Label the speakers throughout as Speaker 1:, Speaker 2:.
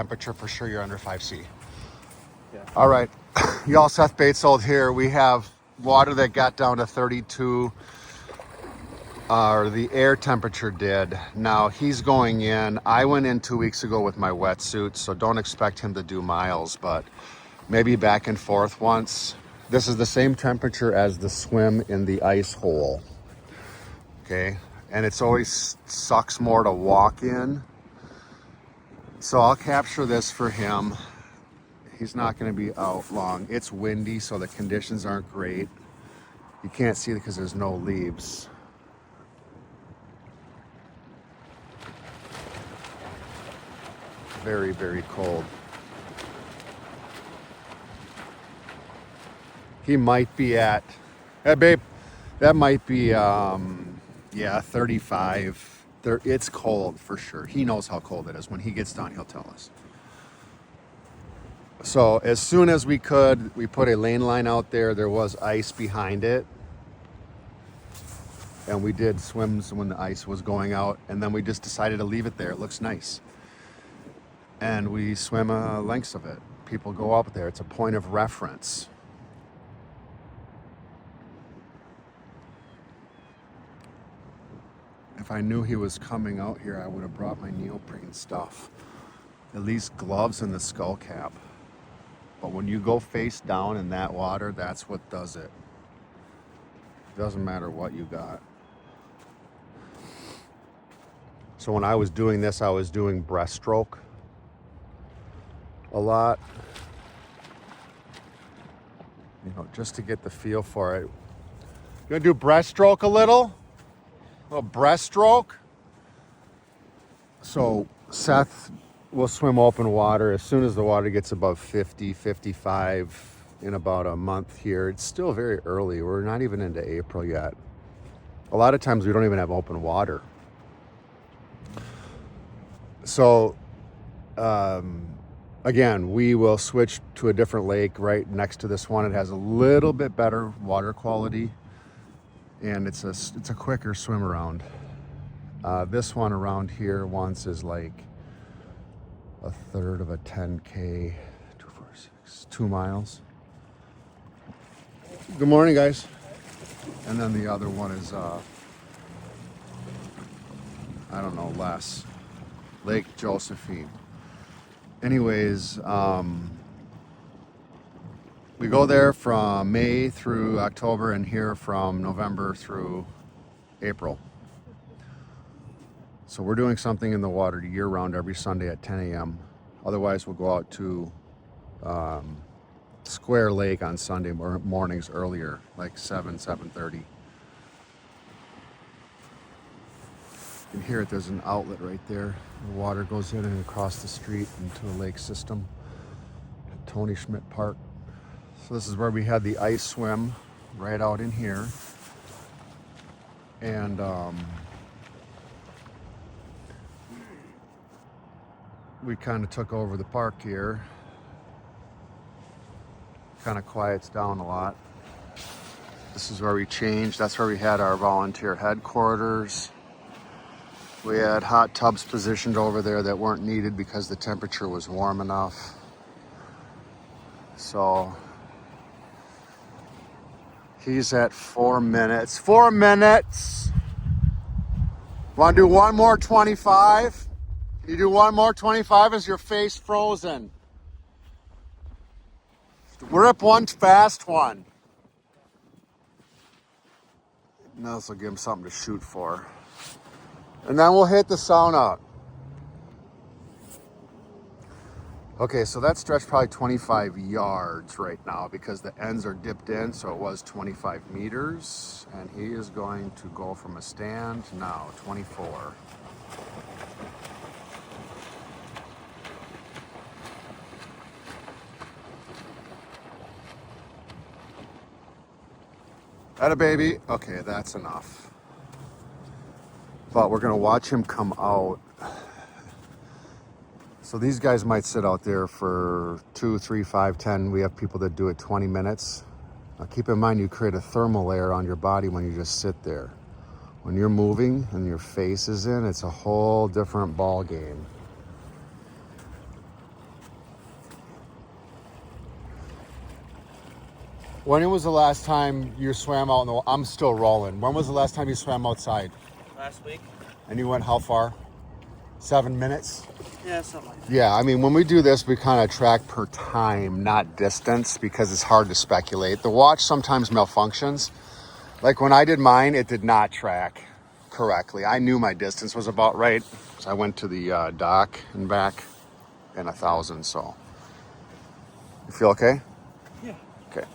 Speaker 1: temperature for sure you're under 5C.
Speaker 2: Yeah.
Speaker 1: All right, y'all, Seth Baetzold here. We have water that got down to 32, or the air temperature did. Now he's going in. I went in 2 weeks ago with my wetsuit, so don't expect him to do miles, but maybe back and forth once. This is the same temperature as the swim in the ice hole, okay? And it's always sucks more to walk in. So I'll capture this for him. He's not going to be out long. It's windy, so the conditions aren't great. You can't see it because there's no leaves. Very, very cold. He might be at, hey babe, that might be, yeah, 35. It's cold for sure. He knows how cold it is. When he gets done, he'll tell us. So as soon as we could, we put a lane line out there. There was ice behind it. And we did swims when the ice was going out. And then we just decided to leave it there. It looks nice. And we swim lengths of it. People go up there. It's a point of reference. If I knew he was coming out here, I would have brought my neoprene stuff. At least gloves and the skull cap. But when you go face down in that water, that's what does it. Doesn't matter what you got. So when I was doing this, I was doing breaststroke a lot. You know, just to get the feel for it. You gonna do breaststroke a little? A little breaststroke. So Seth will swim open water as soon as the water gets above 50, 55 in about a month here. It's still very early. We're not even into April yet. A lot of times we don't even have open water. So, again, we will switch to a different lake right next to this one. It has a little bit better water quality, and it's a quicker swim around. This one around here once is like a third of a 10K, 2 miles. Good morning, guys. And then the other one is, I don't know, less. Lake Josephine. Anyways, we go there from May through October and here from November through April. So we're doing something in the water year-round every Sunday at 10 a.m. Otherwise, we'll go out to Square Lake on Sunday mornings earlier, like 7:30. You can hear it, there's an outlet right there. The water goes in and across the street into the lake system at Tony Schmidt Park. So this is where we had the ice swim, right out in here. And we kind of took over the park here. Kind of quiets down a lot. This is where we changed. That's where we had our volunteer headquarters. We had hot tubs positioned over there that weren't needed because the temperature was warm enough. So he's at 4 minutes. 4 minutes. Want to do one more 25? You do one more 25? Is your face frozen? Rip one fast one. Now this will give him something to shoot for. And then we'll hit the sauna. Okay, so that stretched probably 25 yards right now because the ends are dipped in, so it was 25 meters. And he is going to go from a stand now, 24. Atta baby. Okay, that's enough. But we're gonna watch him come out. So these guys might sit out there for 2, 3, 5, 10. We have people that do it 20 minutes. Now keep in mind you create a thermal layer on your body when you just sit there. When you're moving and your face is in, it's a whole different ball game. When was the last time you swam out in the? I'm still rolling. When was the last time you swam outside?
Speaker 2: Last week.
Speaker 1: And you went how far? 7 minutes?
Speaker 2: Yeah, something like that.
Speaker 1: Yeah, I mean, when we do this, we kind of track per time, not distance, because it's hard to speculate. The watch sometimes malfunctions. Like when I did mine, it did not track correctly. I knew my distance was about right. So I went to the dock and back in 1,000, so. You feel okay?
Speaker 2: Yeah.
Speaker 1: Okay.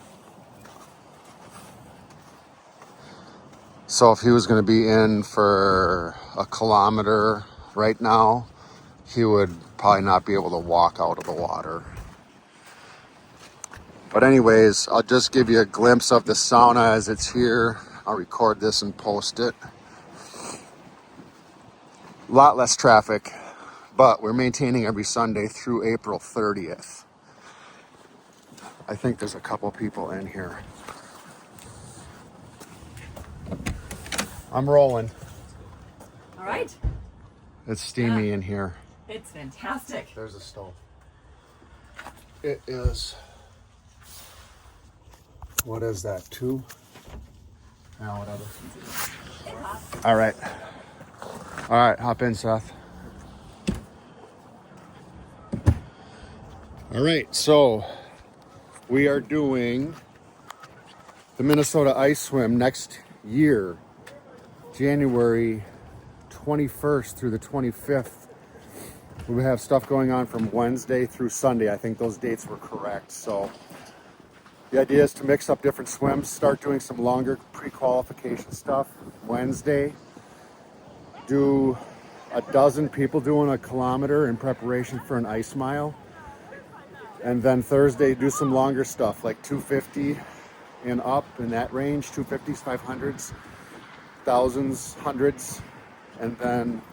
Speaker 1: So if he was going to be in for a kilometer right now, he would probably not be able to walk out of the water. But anyways, I'll just give you a glimpse of the sauna as it's here. I'll record this and post it. A lot less traffic, but we're maintaining every Sunday through April 30th. I think there's a couple people in here. I'm rolling.
Speaker 3: All right.
Speaker 1: It's steamy in here.
Speaker 3: It's fantastic.
Speaker 1: There's a stove. It is, what is that, 2? Yeah, whatever. All right. All right, hop in, Seth. All right, so we are doing the Minnesota Ice Swim next year, January 21st through the 25th. We have stuff going on from Wednesday through Sunday. I think those dates were correct. So the idea is to mix up different swims, start doing some longer pre-qualification stuff. Wednesday, do a dozen people doing a kilometer in preparation for an ice mile. And then Thursday, do some longer stuff like 250 and up in that range, 250s, 500s, thousands, hundreds. And then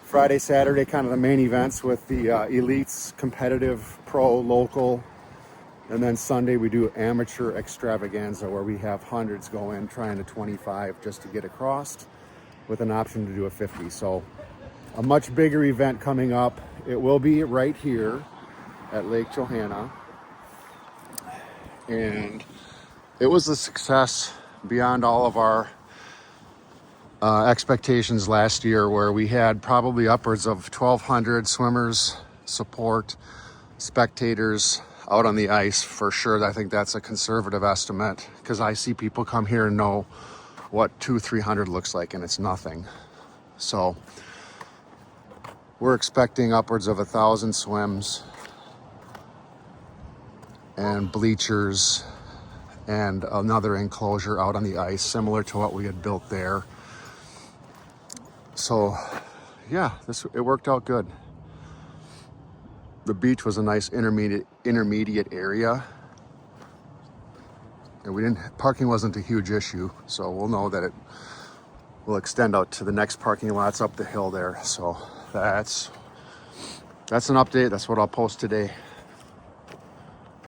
Speaker 1: Friday, Saturday, kind of the main events with the elites, competitive, pro, local. And then Sunday we do amateur extravaganza where we have hundreds go in trying to 25 just to get across with an option to do a 50. So a much bigger event coming up. It will be right here at Lake Johanna. And it was a success beyond all of our expectations last year, where we had probably upwards of 1,200 swimmers, support, spectators out on the ice for sure. I think that's a conservative estimate because I see people come here and know what 200-300 looks like, and it's nothing. So we're expecting upwards of 1,000 swims and bleachers and another enclosure out on the ice similar to what we had built there. So yeah, it worked out good. The beach was a nice intermediate area, and parking wasn't a huge issue, so we'll know that it will extend out to the next parking lots up the hill there. So that's an update. That's what I'll post today.